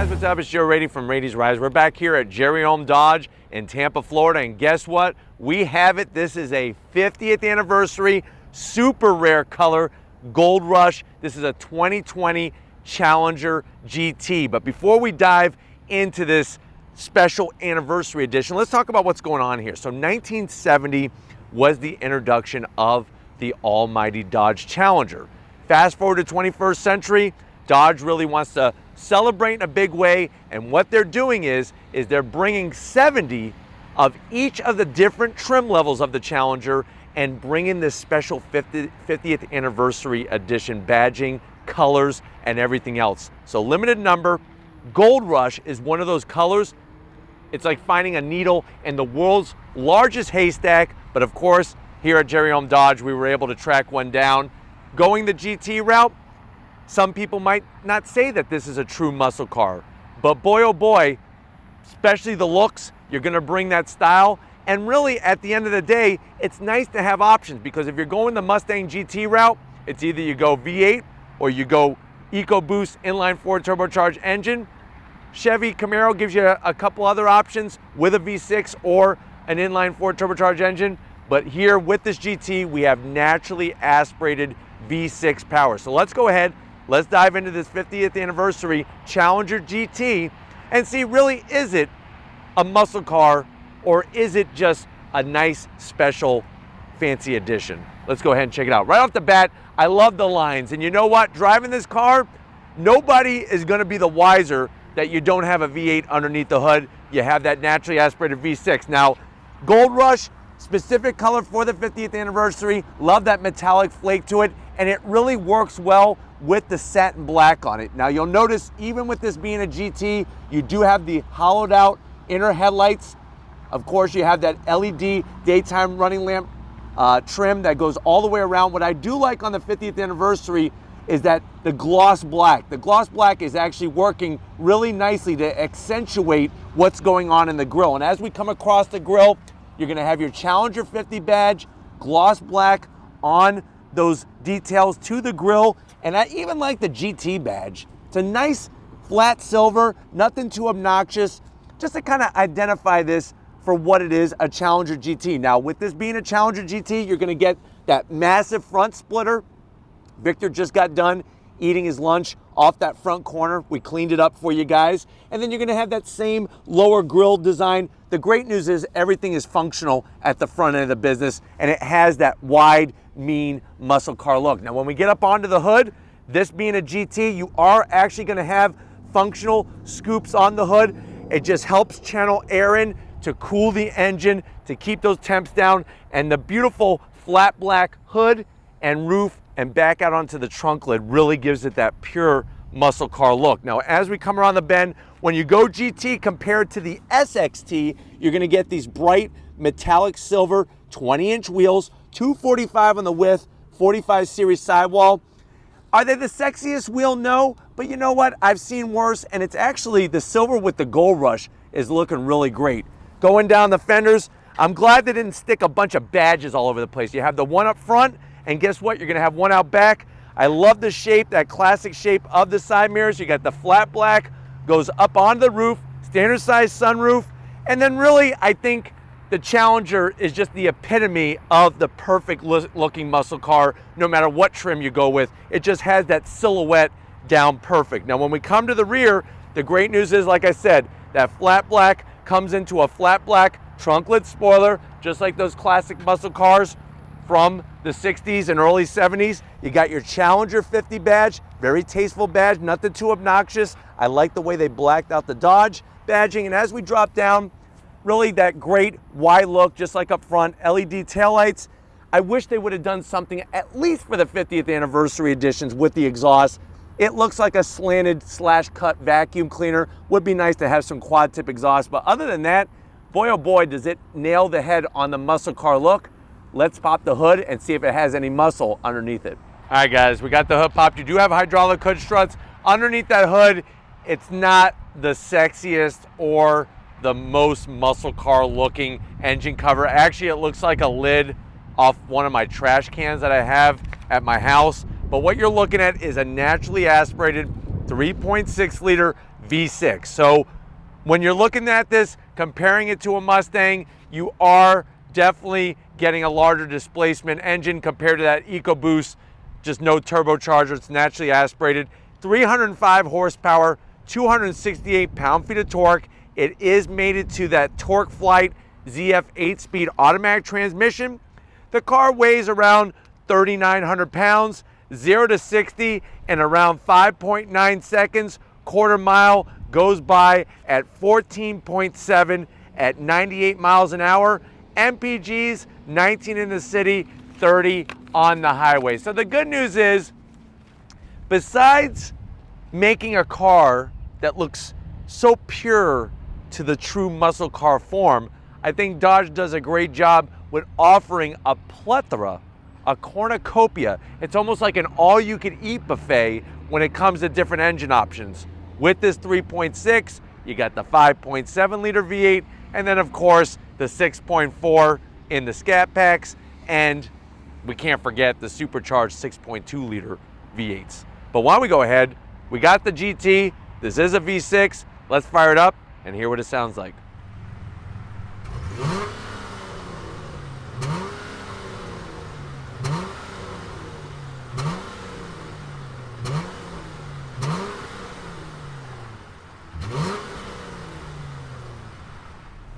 guys, what's up? It's Joe Rady from Rady's Rise. We're back here at Jerry Ohm Dodge in Tampa, Florida, and guess what? We have it. This is a 50th anniversary, super rare color, Gold Rush. This is a 2020 Challenger GT. But before we dive into this special anniversary edition, let's talk about what's going on here. So 1970 was the introduction of the almighty Dodge Challenger. Fast forward to 21st century, Dodge really wants to celebrate in a big way, and what they're doing is they're bringing 70 of each of the different trim levels of the Challenger and bringing this special 50th anniversary edition badging, colors, and everything else. So limited number. Gold Rush is one of those colors. It's like finding a needle in the world's largest haystack, but of course, here at Jerry Ohm Dodge, we were able to track one down. Going the GT route, some people might not say that this is a true muscle car, but boy, oh boy, especially the looks, you're gonna bring that style. And really, at the end of the day, it's nice to have options, because if you're going the Mustang GT route, it's either you go V8 or you go EcoBoost inline four turbocharged engine. Chevy Camaro gives you a couple other options with a V6 or an inline four turbocharged engine. But here with this GT, we have naturally aspirated V6 power. So let's go ahead, let's dive into this 50th anniversary Challenger GT and see, really, is it a muscle car or is it just a nice special fancy edition? Let's go ahead and check it out. Right off the bat, I love the lines, and you know what? Driving this car, nobody is gonna be the wiser that you don't have a V8 underneath the hood. You have that naturally aspirated V6. Now, Gold Rush, specific color for the 50th anniversary. Love that metallic flake to it, and it really works well with the satin black on it. Now you'll notice, even with this being a GT, you do have the hollowed out inner headlights. Of course, you have that LED daytime running lamp trim that goes all the way around. What I do like on the 50th anniversary is that the gloss black. The gloss black is actually working really nicely to accentuate what's going on in the grille. And as we come across the grille, you're gonna have your Challenger 50 badge, gloss black on those details to the grille. And I even like the GT badge. It's a nice flat silver, nothing too obnoxious, just to kind of identify this for what it is, a Challenger GT. Now, with this being a Challenger GT, you're gonna get that massive front splitter. Victor just got done eating his lunch off that front corner. We cleaned it up for you guys. And then you're gonna have that same lower grille design. The great news is everything is functional at the front end of the business, and it has that wide, mean muscle car look. Now, when we get up onto the hood, this being a GT, you are actually gonna have functional scoops on the hood. It just helps channel air in to cool the engine, to keep those temps down, and the beautiful flat black hood and roof and back out onto the trunk lid really gives it that pure muscle car look. Now, as we come around the bend, when you go GT compared to the SXT, you're gonna get these bright metallic silver 20-inch wheels, 245 on the width, 45 series sidewall. Are they the sexiest wheel? No, but you know what? I've seen worse, and it's actually the silver with the Gold Rush is looking really great. Going down the fenders, I'm glad they didn't stick a bunch of badges all over the place. You have the one up front, and guess what? You're gonna have one out back. I love the shape, that classic shape of the side mirrors. You got the flat black, goes up onto the roof, standard size sunroof, and then really, I think the Challenger is just the epitome of the perfect looking muscle car, no matter what trim you go with. It just has that silhouette down perfect. Now, when we come to the rear, the great news is, like I said, that flat black comes into a flat black trunk lid spoiler, just like those classic muscle cars from the 60s and early 70s. You got your Challenger 50 badge, very tasteful badge, nothing too obnoxious. I like the way they blacked out the Dodge badging. And as we drop down, really that great wide look, just like up front, LED taillights. I wish they would have done something at least for the 50th anniversary editions with the exhaust. It looks like a slanted / cut vacuum cleaner. Would be nice to have some quad tip exhaust, but other than that, boy oh boy, does it nail the head on the muscle car look. Let's pop the hood and see if it has any muscle underneath it. All right, guys, we got the hood popped. You do have hydraulic hood struts. Underneath that hood, it's not the sexiest or the most muscle car looking engine cover. Actually, it looks like a lid off one of my trash cans that I have at my house. But what you're looking at is a naturally aspirated 3.6 liter V6. So when you're looking at this, comparing it to a Mustang, you are definitely getting a larger displacement engine compared to that EcoBoost, just no turbocharger, it's naturally aspirated. 305 horsepower, 268 pound-feet of torque. It is mated to that Torque Flight ZF 8-speed automatic transmission. The car weighs around 3,900 pounds, 0 to 60 in around 5.9 seconds. Quarter mile goes by at 14.7 at 98 miles an hour. MPGs, 19 in the city, 30 on the highway. So the good news is, besides making a car that looks so pure to the true muscle car form, I think Dodge does a great job with offering a plethora, a cornucopia. It's almost like an all-you-can-eat buffet when it comes to different engine options. With this 3.6, you got the 5.7 liter V8, and then of course the 6.4 in the Scat Packs, and we can't forget the supercharged 6.2 liter V8s. But why don't we go ahead, we got the GT, this is a V6, let's fire it up and hear what it sounds like.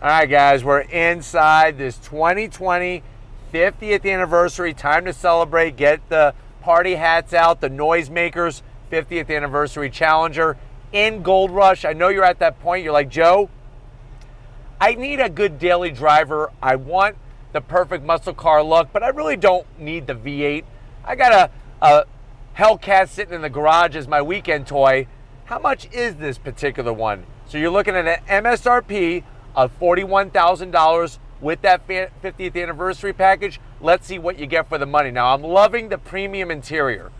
All right, guys, we're inside this 2020 50th anniversary. Time to celebrate. Get the party hats out, the noisemakers. 50th anniversary Challenger in Gold Rush. I know you're at that point. You're like, Joe, I need a good daily driver. I want the perfect muscle car look, but I really don't need the V8. I got a Hellcat sitting in the garage as my weekend toy. How much is this particular one? So you're looking at an MSRP of $41,000 with that 50th anniversary package. Let's see what you get for the money. Now, I'm loving the premium interior.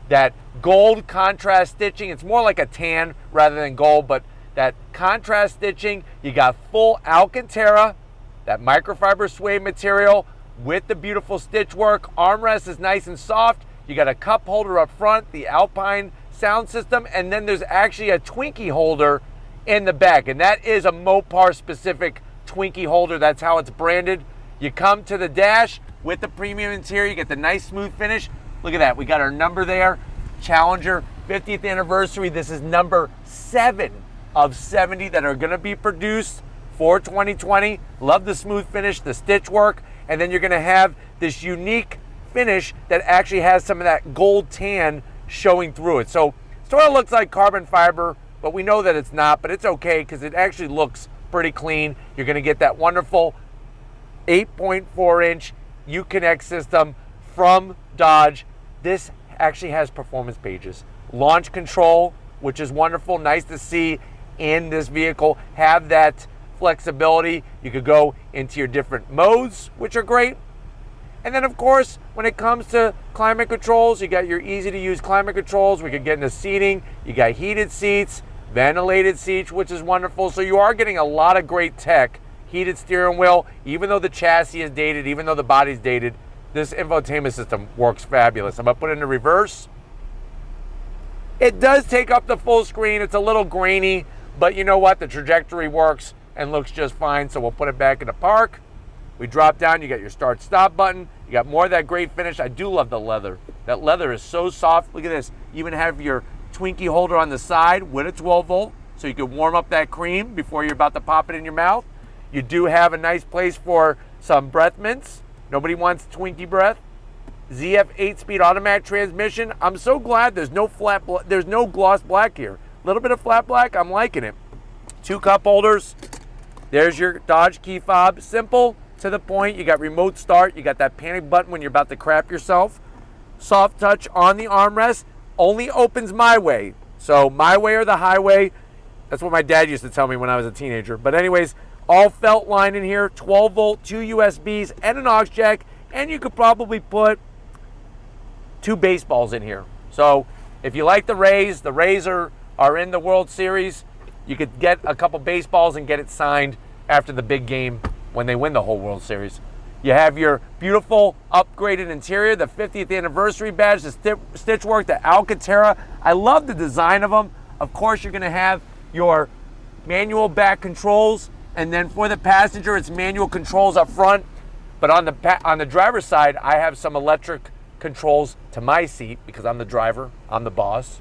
That gold contrast stitching, it's more like a tan rather than gold, but that contrast stitching, you got full Alcantara, that microfiber suede material with the beautiful stitch work. Armrest is nice and soft. You got a cup holder up front, the Alpine sound system, and then there's actually a Twinkie holder in the back, and that is a Mopar specific Twinkie holder. That's how it's branded. You come to the dash with the premium interior, you get the nice smooth finish. Look at that, we got our number there, Challenger 50th anniversary. This is number 7 of 70 that are gonna be produced for 2020. Love the smooth finish, the stitch work, and then you're gonna have this unique finish that actually has some of that gold tan showing through it. So sort of looks like carbon fiber, but we know that it's not, but it's okay because it actually looks pretty clean. You're gonna get that wonderful 8.4-inch Uconnect system from Dodge. This actually has performance pages. Launch control, which is wonderful, nice to see in this vehicle. Have that flexibility. You could go into your different modes, which are great. And then of course, when it comes to climate controls, you got your easy to use climate controls. We could get into seating. You got heated seats, ventilated seats, which is wonderful. So you are getting a lot of great tech. Heated steering wheel, even though the chassis is dated, even though the body's dated, this infotainment system works fabulous. I'm gonna put it into reverse. It does take up the full screen. It's a little grainy, but you know what? The trajectory works and looks just fine. So we'll put it back into park. We drop down, you got your start stop button. You got more of that great finish. I do love the leather. That leather is so soft. Look at this. You even have your Twinkie holder on the side with a 12 volt. So you can warm up that cream before you're about to pop it in your mouth. You do have a nice place for some breath mints. Nobody wants Twinkie breath. ZF 8-speed automatic transmission. I'm so glad there's no gloss black here. A little bit of flat black, I'm liking it. 2 cup holders. There's your Dodge key fob. Simple, to the point. You got remote start. You got that panic button when you're about to crap yourself. Soft touch on the armrest. Only opens my way. So my way or the highway. That's what my dad used to tell me when I was a teenager. But anyways, all felt line in here. 12 volt, 2 USBs, and an aux jack. And you could probably put 2 baseballs in here. So if you like the Rays are in the World Series. You could get a couple baseballs and get it signed after the big game when they win the whole World Series. You have your beautiful upgraded interior, the 50th anniversary badge, the stitch work, the Alcantara. I love the design of them. Of course, you're gonna have your manual back controls, and then for the passenger, it's manual controls up front. But on the driver's side, I have some electric controls to my seat because I'm the driver, I'm the boss.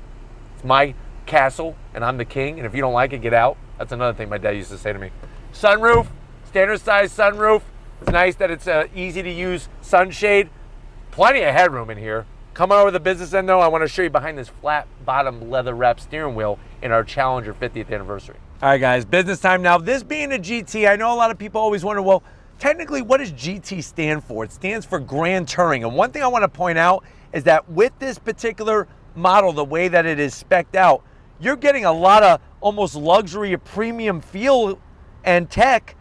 It's my castle, and I'm the king, and if you don't like it, get out. That's another thing my dad used to say to me. Sunroof, standard size sunroof. It's nice that it's easy to use sunshade. Plenty of headroom in here. Coming over the business end though, I want to show you behind this flat bottom leather wrap steering wheel in our Challenger 50th anniversary. All right guys, business time now. This being a GT, I know a lot of people always wonder, well, technically what does GT stand for? It stands for Grand Touring. And one thing I want to point out is that with this particular model, the way that it is spec'd out, you're getting a lot of almost luxury, premium feel and tech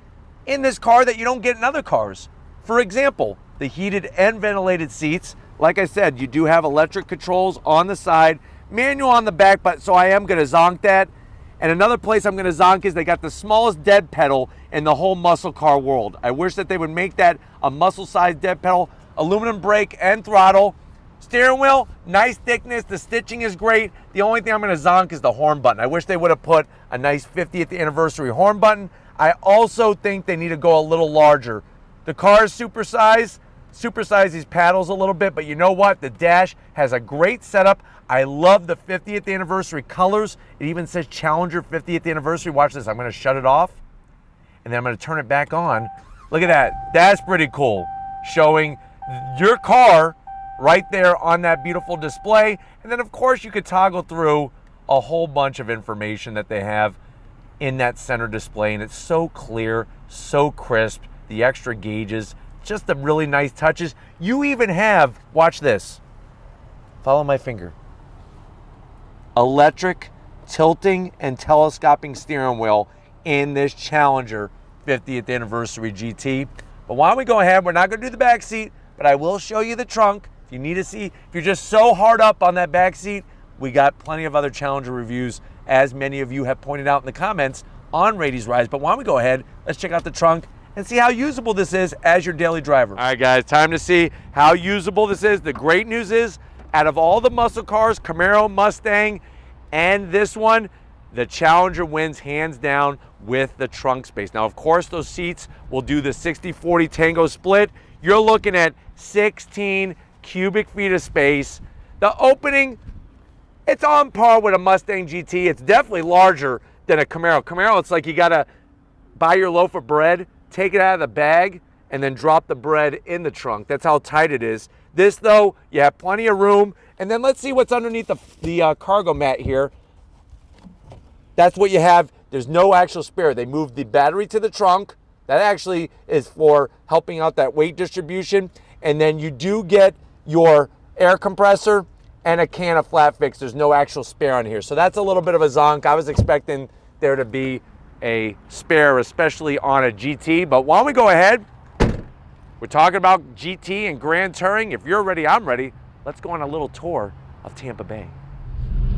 in this car that you don't get in other cars. For example, the heated and ventilated seats. Like I said, you do have electric controls on the side, manual on the back, but so I am gonna zonk that. And another place I'm gonna zonk is they got the smallest dead pedal in the whole muscle car world. I wish that they would make that a muscle-sized dead pedal, aluminum brake and throttle. Steering wheel, nice thickness, the stitching is great. The only thing I'm gonna zonk is the horn button. I wish they would have put a nice 50th anniversary horn button. I also think they need to go a little larger. The car is supersize these paddles a little bit, but you know what? The dash has a great setup. I love the 50th anniversary colors. It even says Challenger 50th anniversary. Watch this, I'm gonna shut it off, and then I'm gonna turn it back on. Look at that, that's pretty cool. Showing your car right there on that beautiful display. And then of course you could toggle through a whole bunch of information that they have in that center display, and it's so clear, so crisp, the extra gauges, just the really nice touches. You even have, watch this, follow my finger, electric tilting and telescoping steering wheel in this Challenger 50th anniversary GT. But why don't we go ahead, we're not gonna do the back seat, but I will show you the trunk. If you need to see, if you're just so hard up on that back seat, we got plenty of other Challenger reviews, as many of you have pointed out in the comments on Rady's Rise. But why don't we go ahead, let's check out the trunk and see how usable this is as your daily driver. All right guys, time to see how usable this is. The great news is, out of all the muscle cars, Camaro, Mustang, and this one, the Challenger wins hands down with the trunk space. Now, of course, those seats will do the 60-40 Tango split. You're looking at 16 cubic feet of space. The opening, it's on par with a Mustang GT. It's definitely larger than a Camaro. Camaro, it's like you gotta buy your loaf of bread, take it out of the bag, and then drop the bread in the trunk. That's how tight it is. This though, you have plenty of room. And then let's see what's underneath the cargo mat here. That's what you have. There's no actual spare. They moved the battery to the trunk. That actually is for helping out that weight distribution. And then you do get your air compressor and a can of flat fix. There's no actual spare on here. So that's a little bit of a zonk. I was expecting there to be a spare, especially on a GT. But why don't we go ahead? We're talking about GT and Grand Touring. If you're ready, I'm ready. Let's go on a little tour of Tampa Bay.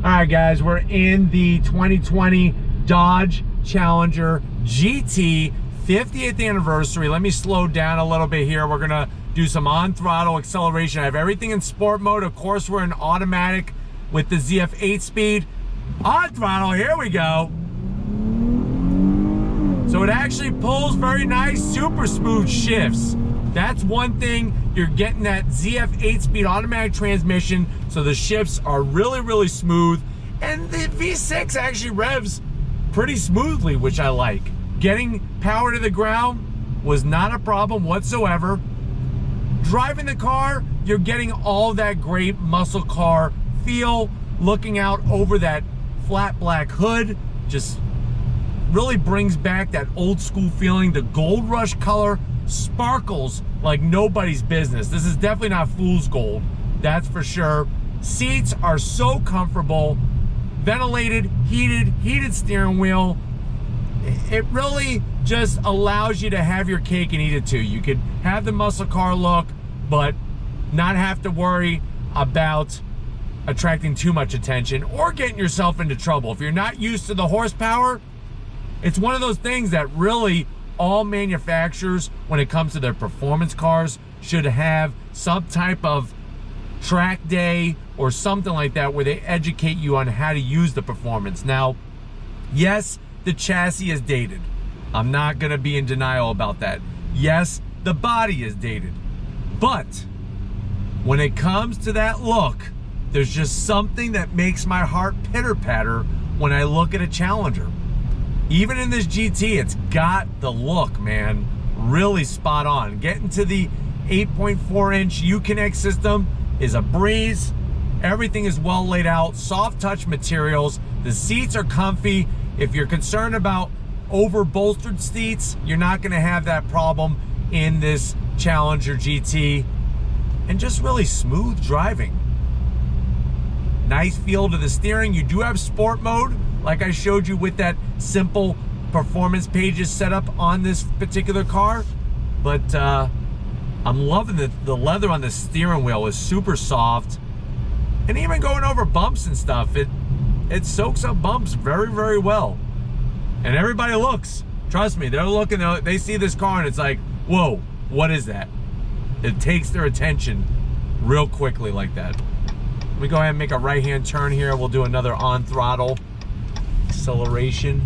All right, guys, we're in the 2020 Dodge Challenger GT 50th anniversary. Let me slow down a little bit here. We're gonna do some on-throttle acceleration. I have everything in sport mode. Of course, we're in automatic with the ZF 8-speed. On throttle, here we go. So it actually pulls very nice, super smooth shifts. That's one thing, you're getting that ZF 8-speed automatic transmission, so the shifts are really, really smooth. And the V6 actually revs pretty smoothly, which I like. Getting power to the ground was not a problem whatsoever. Driving the car, you're getting all that great muscle car feel, looking out over that flat black hood, just really brings back that old school feeling. The gold rush color sparkles like nobody's business. This is definitely not fool's gold, that's for sure. Seats are so comfortable, ventilated, heated steering wheel. It really just allows you to have your cake and eat it too. You could have the muscle car look, but not have to worry about attracting too much attention or getting yourself into trouble. If you're not used to the horsepower, it's one of those things that really all manufacturers, when it comes to their performance cars, should have some type of track day or something like that where they educate you on how to use the performance. Now, yes, the chassis is dated. I'm not gonna be in denial about that. Yes, the body is dated. But when it comes to that look, there's just something that makes my heart pitter-patter when I look at a Challenger. Even in this GT, it's got the look, man. Really spot on. Getting to the 8.4-inch Uconnect system is a breeze. Everything is well laid out, soft touch materials. The seats are comfy. If you're concerned about over bolstered seats, you're not gonna have that problem in this Challenger GT. And just really smooth driving. Nice feel to the steering. You do have sport mode, like I showed you with that simple performance pages set up on this particular car. But I'm loving the leather on the steering wheel is super soft. And even going over bumps and stuff, it soaks up bumps very, very well. And everybody looks, trust me, they're looking, they see this car and it's like, whoa, what is that? It takes their attention real quickly like that. Let me go ahead and make a right-hand turn here. We'll do another on throttle acceleration.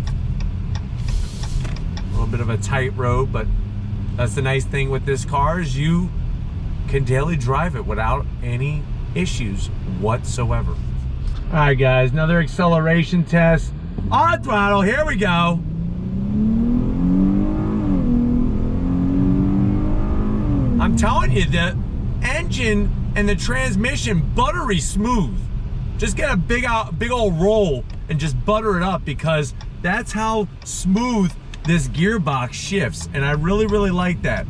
A little bit of a tight road, but that's the nice thing with this car is you can daily drive it without any issues whatsoever. All right, guys, another acceleration test. On throttle, here we go. I'm telling you, the engine and the transmission, buttery smooth. Just get a big old roll and just butter it up because that's how smooth this gearbox shifts. And I really, really like that.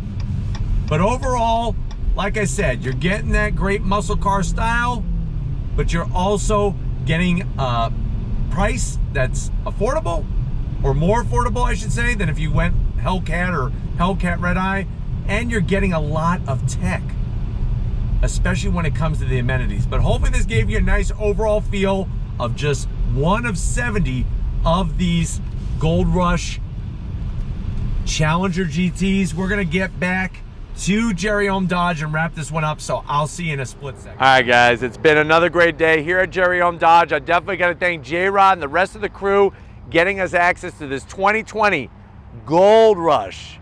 But overall, like I said, you're getting that great muscle car style, but you're also getting a price that's affordable, or more affordable, I should say, than if you went Hellcat or Hellcat Red Eye. And you're getting a lot of tech, especially when it comes to the amenities. But hopefully this gave you a nice overall feel of just one of 70 of these Gold Rush Challenger GTs. We're gonna get back to Jerry Ohm Dodge and wrap this one up, so I'll see you in a split second. All right, guys, it's been another great day here at Jerry Ohm Dodge. I definitely gotta thank J-Rod and the rest of the crew getting us access to this 2020 Gold Rush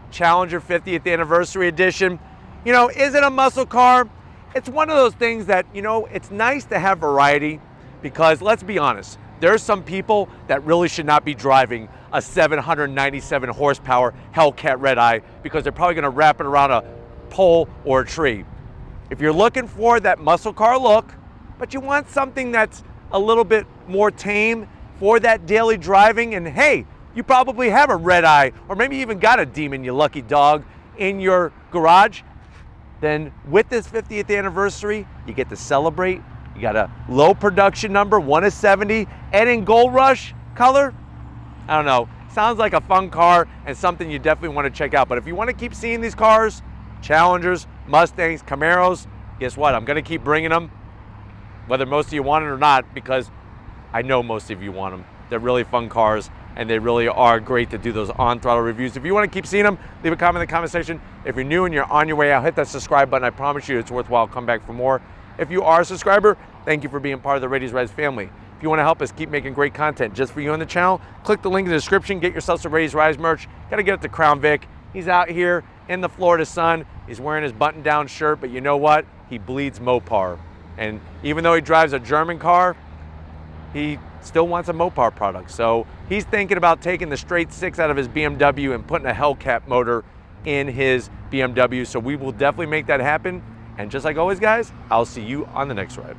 Challenger 50th Anniversary Edition. You know, is it a muscle car? It's one of those things that, you know, it's nice to have variety because, let's be honest, there's some people that really should not be driving a 797 horsepower Hellcat Red Eye because they're probably gonna wrap it around a pole or a tree. If you're looking for that muscle car look, but you want something that's a little bit more tame for that daily driving, and hey, you probably have a Red Eye, or maybe even got a Demon, you lucky dog, in your garage, then with this 50th anniversary, you get to celebrate. You got a low production number, 1 of 70, and in Gold Rush color. I don't know, sounds like a fun car and something you definitely want to check out. But if you want to keep seeing these cars, Challengers, Mustangs, Camaros, guess what? I'm going to keep bringing them, whether most of you want it or not, because I know most of you want them. They're really fun cars, and they really are great to do those on-throttle reviews. If you want to keep seeing them, leave a comment in the comment section. If you're new and you're on your way out, hit that subscribe button. I promise you it's worthwhile. Come back for more. If you are a subscriber, thank you for being part of the Radies Rise family. If you want to help us keep making great content just for you on the channel, click the link in the description. Get yourself some Radies Rise merch. Got to get it to Crown Vic. He's out here in the Florida sun. He's wearing his button-down shirt, but you know what? He bleeds Mopar. And even though he drives a German car, he still wants a Mopar product. So he's thinking about taking the straight 6 out of his BMW and putting a Hellcat motor in his BMW. So we will definitely make that happen. And just like always, guys, I'll see you on the next ride.